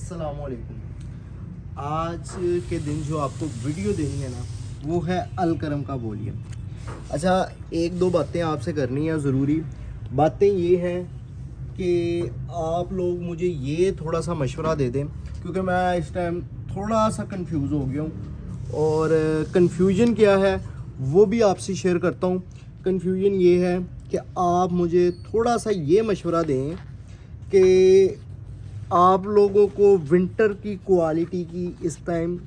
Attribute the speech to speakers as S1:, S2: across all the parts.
S1: अस्सलाम वालेकुम। आज के दिन जो आपको वीडियो देनी है ना, वो है अलकरम का वॉल्यूम। अच्छा, एक दो बातें आपसे करनी है ज़रूरी। बातें ये हैं कि आप लोग मुझे ये थोड़ा सा मशवरा दे दें, क्योंकि मैं इस टाइम थोड़ा सा कंफ्यूज हो गया हूँ। और कन्फ्यूजन क्या है वो भी आपसे शेयर करता हूँ। कन्फ्यूजन ये है कि आप मुझे थोड़ा सा ये मशवरा दें कि आप लोगों को विंटर की क्वालिटी की इस टाइम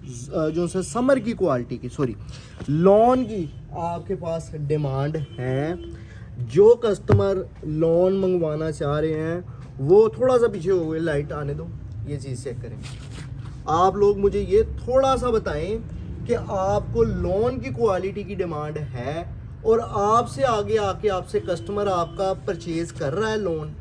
S1: जो से समर की क्वालिटी की लॉन की आपके पास डिमांड है। जो कस्टमर लॉन मंगवाना चाह रहे हैं वो थोड़ा सा पीछे हो गए, लाइट आने दो, ये चीज़ चेक करें। आप लोग मुझे ये थोड़ा सा बताएं कि आपको लोन की क्वालिटी की डिमांड है और आपसे आगे आके आपसे कस्टमर आपका परचेज़ कर रहा है लोन।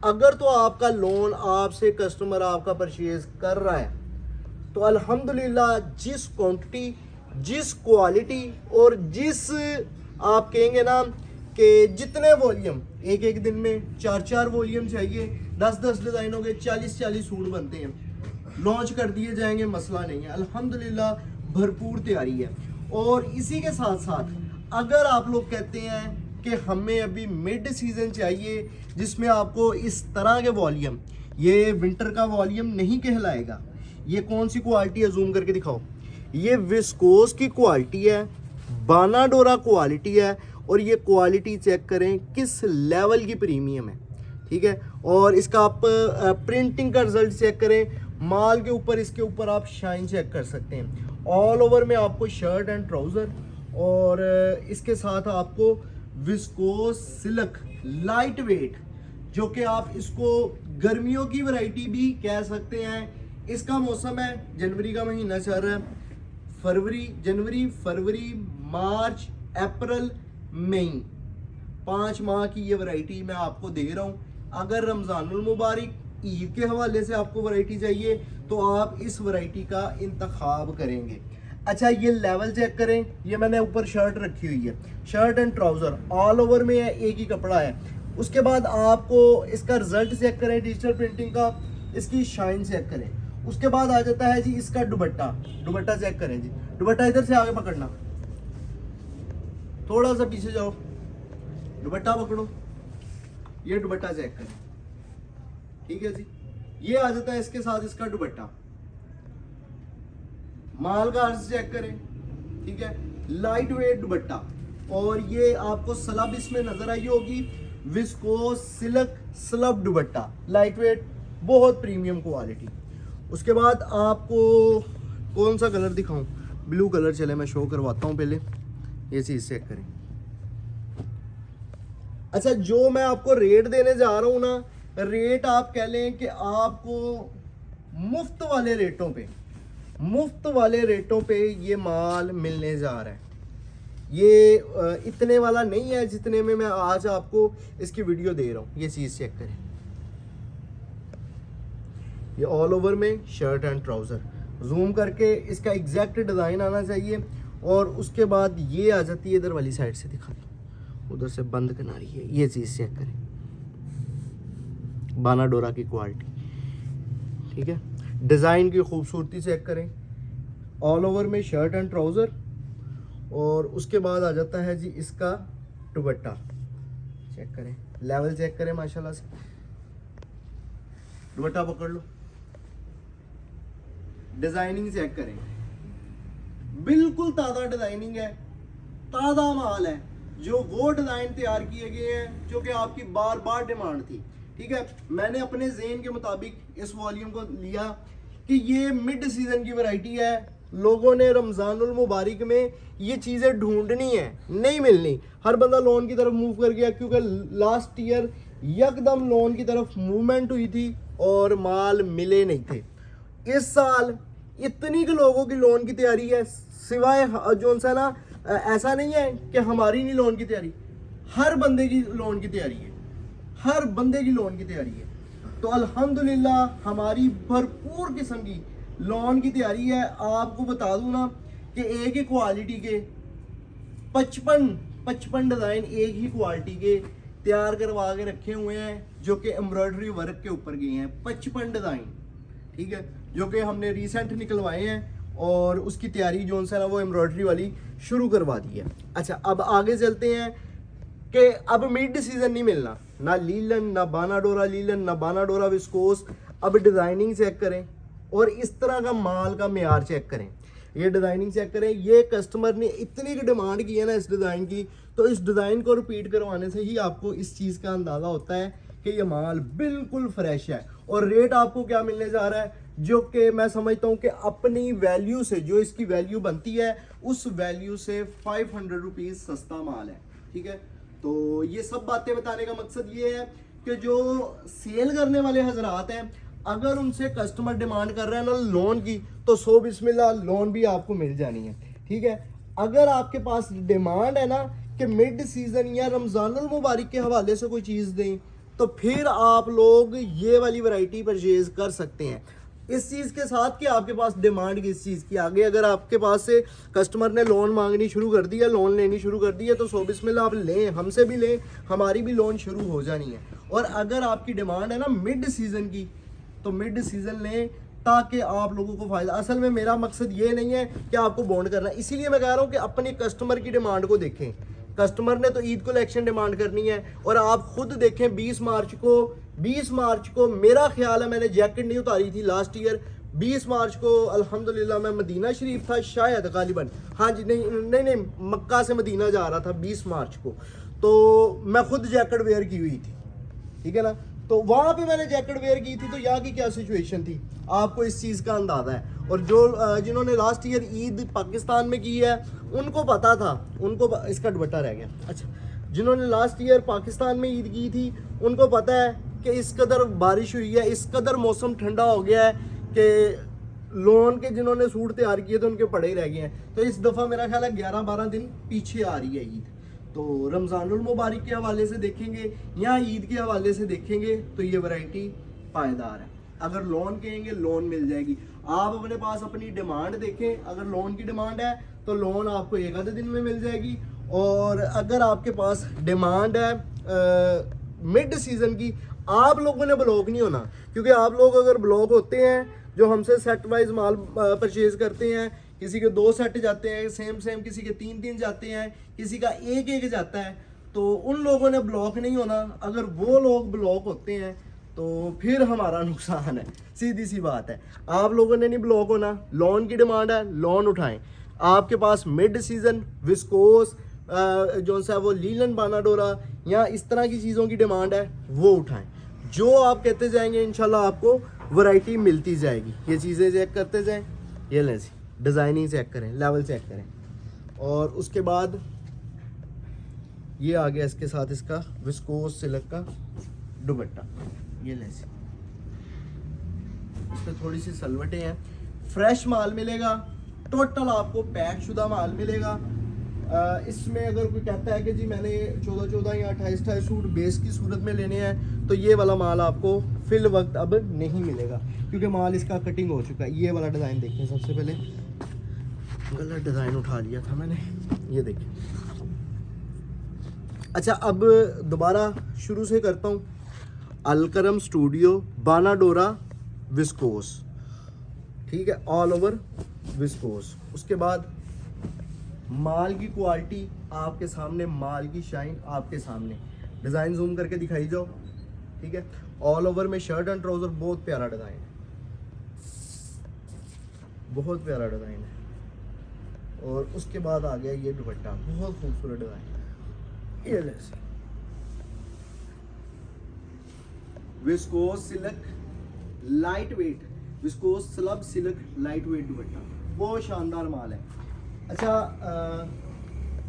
S1: अगर तो आपका लोन आपसे कस्टमर आपका परचेज़ कर रहा है तो अल्हम्दुलिल्लाह, जिस क्वांटिटी, जिस क्वालिटी और जिस आप कहेंगे ना कि जितने वॉल्यूम, एक दिन में 4 वॉल्यूम चाहिए, 10 डिज़ाइनों के 40 सूट बनते हैं, लॉन्च कर दिए जाएंगे, मसला नहीं है। अल्हम्दुलिल्लाह भरपूर तैयारी है। और इसी के साथ साथ अगर आप लोग कहते हैं कि हमें अभी मिड सीज़न चाहिए जिसमें आपको इस तरह के वॉल्यूम, ये विंटर का वॉल्यूम नहीं कहलाएगा। ये कौन सी क्वालिटी है, जूम करके दिखाओ। ये विस्कोस की क्वालिटी है, बानाडोरा क्वालिटी है, और ये क्वालिटी चेक करें किस लेवल की प्रीमियम है, ठीक है। और इसका आप प्रिंटिंग का रिजल्ट चेक करें, माल के ऊपर, इसके ऊपर आप शाइन चेक कर सकते हैं। ऑल ओवर में आपको शर्ट एंड ट्राउज़र, और इसके साथ आपको विस्कोस सिल्क लाइट वेट, जो कि आप इसको गर्मियों की वैरायटी भी कह सकते हैं। इसका मौसम है, जनवरी का महीना चल रहा है, जनवरी फरवरी मार्च अप्रैल मई, 5 माह की ये वैरायटी मैं आपको दे रहा हूँ। अगर रमज़ानुल मुबारक, ईद के हवाले से आपको वैरायटी चाहिए तो आप इस वैरायटी का इंतखाब करेंगे। अच्छा, ये लेवल चेक करें, ये मैंने ऊपर शर्ट रखी हुई है, shirt and trouser all over में है, एक ही कपड़ा है। उसके बाद आपको इसका रिजल्ट चेक करें, डिजिटल प्रिंटिंग का, इसकी शाइन चेक करें। उसके बाद आ जाता है जी इसका दुपट्टा चेक करें जी। दुपट्टा इधर से आगे पकड़ना, थोड़ा सा पीछे जाओ, दुपट्टा पकड़ो, ये दुपट्टा चेक करें, ठीक है जी। ये आ जाता है इसके साथ इसका दुपट्टा। माल का अर्ज चेक करें, ठीक है, लाइट वेट दुपट्टा, और ये आपको स्लब इसमें नजर आई होगी, viscose silk slub dupatta, lightweight, बहुत प्रीमियम क्वालिटी। उसके बाद आपको कौन सा कलर दिखाऊं, ब्लू कलर चले मैं शो करवाता हूं पहले, ये चीज चेक करें। अच्छा, जो मैं आपको रेट देने जा रहा हूं ना, रेट आप कह लें कि आपको मुफ्त वाले रेटों पे ये माल मिलने जा रहा है। ये इतने वाला नहीं है जितने में मैं आज आपको इसकी वीडियो दे रहा हूँ। ये चीज़ चेक करें, ये ऑल ओवर में शर्ट एंड ट्राउज़र, जूम करके इसका एग्जैक्ट डिज़ाइन आना चाहिए। और उसके बाद ये आ जाती है, इधर वाली साइड से दिखा दो, उधर से बंद किनारी है। ये चीज़ चेक करें, बानाडोरा की क्वालिटी, ठीक है। डिज़ाइन की खूबसूरती चेक करें, ऑल ओवर में शर्ट एंड ट्राउज़र, और उसके बाद आ जाता है जी इसका दुपट्टा चेक करें, लेवल चेक करें, माशाल्लाह से दुपट्टा पकड़ लो, डिजाइनिंग चेक करें, बिल्कुल ताज़ा डिजाइनिंग है, ताज़ा माल है, जो वो डिज़ाइन तैयार किए गए हैं जो कि आपकी बार बार डिमांड थी, ठीक है। मैंने अपने ज़हन के मुताबिक इस वॉल्यूम को लिया कि ये मिड सीज़न की वैरायटी है। लोगों ने रमज़ानुल मुबारक में ये चीज़ें ढूंढनी है, नहीं मिलनी, हर बंदा लोन की तरफ मूव कर गया, क्योंकि लास्ट ईयर यकदम लोन की तरफ मूवमेंट हुई थी और माल मिले नहीं थे। इस साल इतनी के लोगों की लोन की तैयारी है, सिवाय जो सा ना, ऐसा नहीं है कि हमारी नहीं लोन की तैयारी, हर बंदे की लोन की तैयारी है, हर बंदे की लोन की तैयारी है। तो अल्हम्दुलिल्लाह हमारी भरपूर किस्म की लोन की तैयारी है। आपको बता दूं ना कि एक ही क्वालिटी के 55 डिज़ाइन एक ही क्वालिटी के तैयार करवा के रखे हुए हैं, जो कि एम्ब्रॉयडरी वर्क के ऊपर गए हैं। 55 डिज़ाइन, ठीक है, जो कि हमने रिसेंट निकलवाए हैं और उसकी तैयारी जो है ना वो एम्ब्रॉयडरी वाली शुरू करवा दी है। अच्छा, अब आगे चलते हैं कि अब मिड सीजन नहीं मिलना, ना लीलन, ना बानाडोरा लीलन, ना बानाडोरा विस्कोस। अब डिज़ाइनिंग चेक करें और इस तरह का माल का मेयार चेक करें, ये डिज़ाइनिंग चेक करें। ये कस्टमर ने इतनी डिमांड की है ना इस डिज़ाइन की, तो इस डिज़ाइन को रिपीट करवाने से ही आपको इस चीज़ का अंदाज़ा होता है कि ये माल बिल्कुल फ्रेश है। और रेट आपको क्या मिलने जा रहा है, जो कि मैं समझता हूँ कि अपनी वैल्यू से, जो इसकी वैल्यू बनती है उस वैल्यू से 500 रुपीज़ सस्ता माल है। ठीक है, तो ये सब बातें बताने का मकसद ये है कि जो सेल करने वाले हजरात हैं, अगर उनसे कस्टमर डिमांड कर रहे हैं ना लोन की, तो 100 बिस्मिल्लाह लोन भी आपको मिल जानी है। ठीक है, अगर आपके पास डिमांड है ना कि मिड सीजन या रमज़ानुल मुबारक के हवाले से कोई चीज़ दें, तो फिर आप लोग ये वाली वैरायटी परचेज कर सकते हैं। इस चीज़ के साथ कि आपके पास डिमांड किस चीज़ की आगे, अगर आपके पास से कस्टमर ने लोन मांगनी शुरू कर दी है, लोन लेनी शुरू कर दी है, तो 100 बिस्मिल्लाह आप लें, हमसे भी लें, हमारी भी लोन शुरू हो जानी है। और अगर आपकी डिमांड है ना मिड सीजन की, तो मिड सीजन लें ताकि आप लोगों को फ़ायदा। असल में मेरा मकसद ये नहीं है कि आपको बॉन्ड करना है, इसीलिए मैं कह रहा हूँ कि अपने कस्टमर की डिमांड को देखें। कस्टमर ने तो ईद कलेक्शन डिमांड करनी है, और आप खुद देखें 20 मार्च को मेरा ख्याल है मैंने जैकेट नहीं उतारी थी लास्ट ईयर। 20 मार्च को अल्हम्दुलिल्लाह मैं मदीना शरीफ था शायद, गालिबन, हाँ जी, नहीं मक्का से मदीना जा रहा था 20 मार्च को, तो मैं खुद जैकेट वेयर की हुई थी। ठीक है ना, तो वहाँ पे मैंने जैकेट वेयर की थी, तो यहाँ की क्या सिचुएशन थी आपको इस चीज़ का अंदाज़ा है। और जो जिन्होंने लास्ट ईयर ईद पाकिस्तान में की है उनको पता था, उनको इसका दुपट्टा रह गया। अच्छा, जिन्होंने लास्ट ईयर पाकिस्तान में ईद की थी उनको पता है कि इस कदर बारिश हुई है, इस कदर मौसम ठंडा हो गया है कि लोन के जिन्होंने सूट तैयार किए थे उनके पड़े रह गए हैं। तो इस दफ़ा मेरा ख्याल है 11-12 दिन पीछे आ रही है ईद। तो रमज़ानुल मुबारक के हवाले से देखेंगे या ईद के हवाले से देखेंगे तो ये वैरायटी पायदार है। अगर लोन कहेंगे लोन मिल जाएगी। आप अपने पास अपनी डिमांड देखें, अगर लोन की डिमांड है तो लोन आपको एक आधे दिन में मिल जाएगी। और अगर आपके पास डिमांड है मिड सीजन की, आप लोगों ने ब्लॉक नहीं होना, क्योंकि आप लोग अगर ब्लॉक होते हैं, जो हमसे सेट वाइज माल परचेज करते हैं, किसी के 2 सेट जाते हैं सेम, किसी के 3 जाते हैं, किसी का एक जाता है, तो उन लोगों ने ब्लॉक नहीं होना। अगर वो लोग ब्लॉक होते हैं तो फिर हमारा नुकसान है, सीधी सी बात है। आप लोगों ने नहीं ब्लॉक होना। लोन की डिमांड है, लोन उठाएं। आपके पास मिड सीजन विस्कोस जो सा वो लीलन बानाडोरा या इस तरह की चीज़ों की डिमांड है वो उठाएं। जो आप कहते जाएंगे इंशाल्लाह आपको वैरायटी मिलती जाएगी। ये चीज़ें चेक करते जाएं, ये लें जी, डिज़ाइनिंग चेक करें, लेवल चेक करें। और उसके बाद ये आ गया इसके साथ इसका विस्कोस सिल्क का दुपट्टा, ये लें जी। इसमें थोड़ी सी सलवटें हैं, फ्रेश माल मिलेगा, टोटल आपको पैक शुदा माल मिलेगा। इसमें अगर कोई कहता है कि जी मैंने 14 या 28 सूट बेस की सूरत में लेने हैं, तो ये वाला माल आपको फिल वक्त अब नहीं मिलेगा, क्योंकि माल इसका कटिंग हो चुका है। ये वाला डिज़ाइन देखें, सबसे पहले गलत डिज़ाइन उठा लिया था मैंने, ये देखें। अच्छा, अब दोबारा शुरू से करता हूँ। अलकरम स्टूडियो बानाडोरा विस्कोस, ठीक है, ऑल ओवर विस्कोस। उसके बाद माल की क्वालिटी आपके सामने, माल की शाइन आपके सामने, डिज़ाइन जूम करके दिखाई जाओ, ठीक है। ऑल ओवर में शर्ट एंड ट्राउज़र, बहुत प्यारा डिज़ाइन है, बहुत प्यारा डिज़ाइन है। और उसके बाद आ गया ये दुपट्टा, बहुत खूबसूरत डिज़ाइन, ये जैसे viscose silk lightweight, viscose slub silk lightweight dupatta, बहुत शानदार माल है। अच्छा,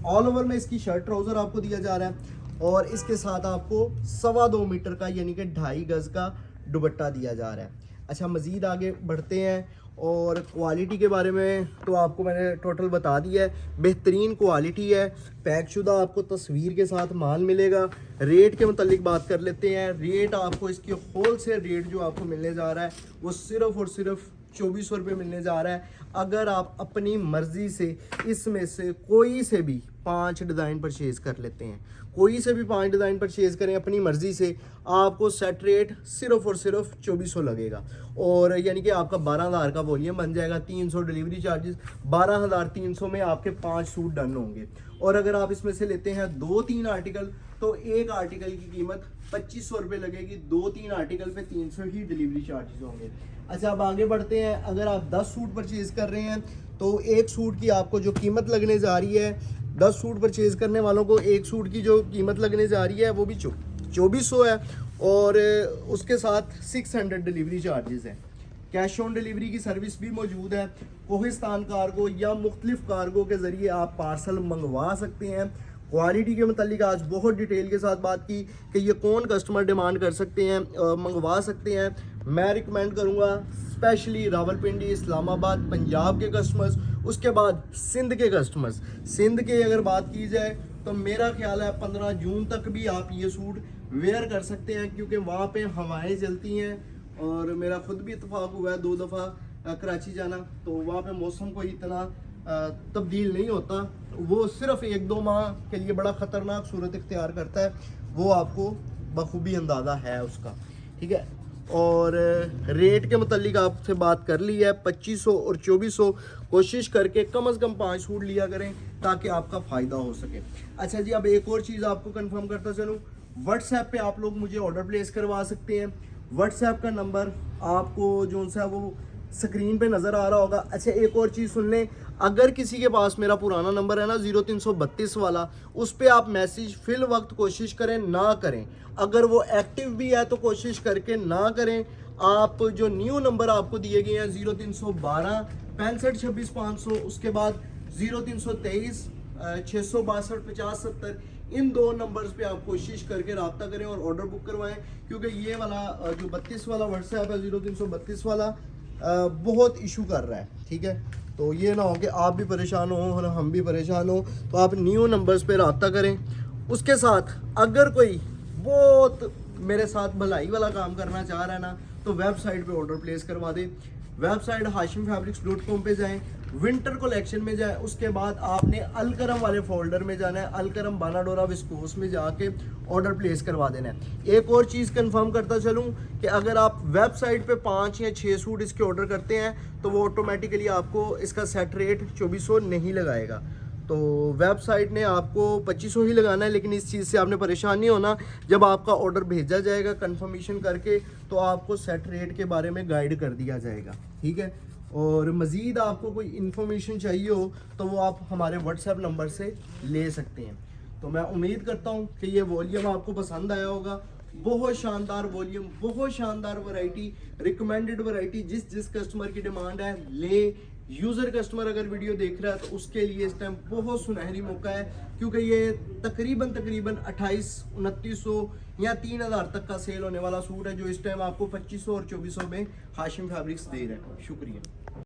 S1: ऑल ओवर में इसकी शर्ट ट्राउज़र आपको दिया जा रहा है, और इसके साथ आपको 2.25 मीटर का यानी कि 2.5 गज़ का दुपट्टा दिया जा रहा है। अच्छा, मज़ीद आगे बढ़ते हैं, और क्वालिटी के बारे में तो आपको मैंने टोटल बता दिया है, बेहतरीन क्वालिटी है, पैक शुदा आपको तस्वीर के साथ माल मिलेगा। रेट के मुतालिक बात कर लेते हैं। रेट आपको इसकी होल सेल रेट जो आपको मिलने जा रहा है वो सिर्फ़ और सिर्फ 2400 रुपये मिलने जा रहा है। अगर आप अपनी मर्जी से इसमें से कोई से भी 5 डिज़ाइन परचेज़ कर लेते हैं, कोई से भी 5 डिज़ाइन परचेज़ करें अपनी मर्जी से, आपको सेट रेट सिर्फ और सिर्फ 2400 लगेगा। और यानी कि आपका 12,000 का वॉल्यूम बन जाएगा, 300 डिलीवरी चार्जेस, 12,300 में आपके 5 सूट डन होंगे। और अगर आप इसमें से लेते हैं 2-3 आर्टिकल, तो एक आर्टिकल की कीमत 2500 रुपये लगेगी, 2-3 आर्टिकल पे 300 ही डिलीवरी चार्जेस होंगे। अच्छा, अब आगे बढ़ते हैं। अगर आप 10 सूट परचेज़ कर रहे हैं तो एक सूट की आपको जो कीमत लगने जा रही है, 10 सूट परचेज़ करने वालों को एक सूट की जो कीमत लगने जा रही है वो भी 2400 है, और उसके साथ 600 डिलीवरी चार्जेस हैं। कैश ऑन डिलीवरी की सर्विस भी मौजूद है। कोहिस्तान कार्गो या मुख्तलिफ कार्गो के ज़रिए आप पार्सल मंगवा सकते हैं। क्वालिटी के मतलब आज बहुत डिटेल के साथ बात की कि ये कौन कस्टमर डिमांड कर सकते हैं, मंगवा सकते हैं। मैं रिकमेंड करूँगा स्पेशली रावलपिंडी, इस्लामाबाद, पंजाब के कस्टमर्स, उसके बाद सिंध के कस्टमर्स। सिंध के अगर बात की जाए तो मेरा ख्याल है 15 जून तक भी आप ये सूट वेयर कर सकते हैं, क्योंकि वहाँ पे हवाएं चलती हैं। और मेरा खुद भी इत्तेफाक हुआ है 2 दफ़ा कराची जाना, तो वहाँ पे मौसम कोई इतना तब्दील नहीं होता, वो सिर्फ 1-2 माह के लिए बड़ा ख़तरनाक सूरत इख्तियार करता है, वो आपको बखूबी अंदाज़ा है उसका, ठीक है। और रेट के मुतालिक आपसे बात कर ली है, 2500 और 2400। कोशिश करके कम से कम 5 सूट लिया करें ताकि आपका फ़ायदा हो सके। अच्छा जी, अब एक और चीज़ आपको कंफर्म करता चलूँ, व्हाट्सएप पे आप लोग मुझे ऑर्डर प्लेस करवा सकते हैं। व्हाट्सएप का नंबर आपको जो सा वो स्क्रीन पे नज़र आ रहा होगा। अच्छा, एक और चीज़ सुन लें, अगर किसी के पास मेरा पुराना नंबर है ना 0332 वाला, उस पर आप मैसेज फिल वक्त कोशिश करें ना करें। अगर वो एक्टिव भी है तो कोशिश करके ना करें। आप जो न्यू नंबर आपको दिए गए हैं 0312 65 26 500, उसके बाद 0323 662 50 70, इन 2 नंबर्स पे आप कोशिश करके रब्ता करें और ऑर्डर बुक करवाएं, क्योंकि ये वाला जो 32 वाला व्हाट्सएप है 0332 वाला बहुत इशू कर रहा है, ठीक है। तो ये ना हो कि आप भी परेशान हो और हम भी परेशान हो, तो आप न्यू नंबर्स पे रब्ता करें। उसके साथ अगर कोई बहुत मेरे साथ भलाई वाला काम करना चाह रहा है ना, तो वेबसाइट पे ऑर्डर प्लेस करवा दे। वेबसाइट hashimfabrics.com पे जाएं, विंटर कलेक्शन में जाएं, उसके बाद आपने अलकरम वाले फोल्डर में जाना है, अलकरम बानाडोरा विस्कोस में जाके ऑर्डर प्लेस करवा देना है। एक और चीज़ कंफर्म करता चलूँ कि अगर आप वेबसाइट पे 5 या 6 सूट इसके ऑर्डर करते हैं तो वो ऑटोमेटिकली आपको इसका सेट रेट 2400 नहीं लगाएगा। तो वेबसाइट ने आपको 2500 ही लगाना है, लेकिन इस चीज़ से आपने परेशान नहीं होना। जब आपका ऑर्डर भेजा जाएगा कंफर्मेशन करके, तो आपको सेट रेट के बारे में गाइड कर दिया जाएगा, ठीक है। और मज़ीद आपको कोई इन्फॉर्मेशन चाहिए हो तो वो आप हमारे व्हाट्सएप नंबर से ले सकते हैं। तो मैं उम्मीद करता हूँ कि ये वॉल्यूम आपको पसंद आया होगा। बहुत शानदार वॉल्यूम, बहुत शानदार वैरायटी, रिकमेंडेड वैरायटी, जिस कस्टमर की डिमांड है ले। यूज़र कस्टमर अगर वीडियो देख रहा है तो उसके लिए इस टाइम बहुत सुनहरी मौका है, क्योंकि ये तकरीबन 2800-2900 या 3000 तक का सेल होने वाला सूट है, जो इस टाइम आपको 2500 और 2400 में हाशिम फैब्रिक्स दे रहे हैं। शुक्रिया।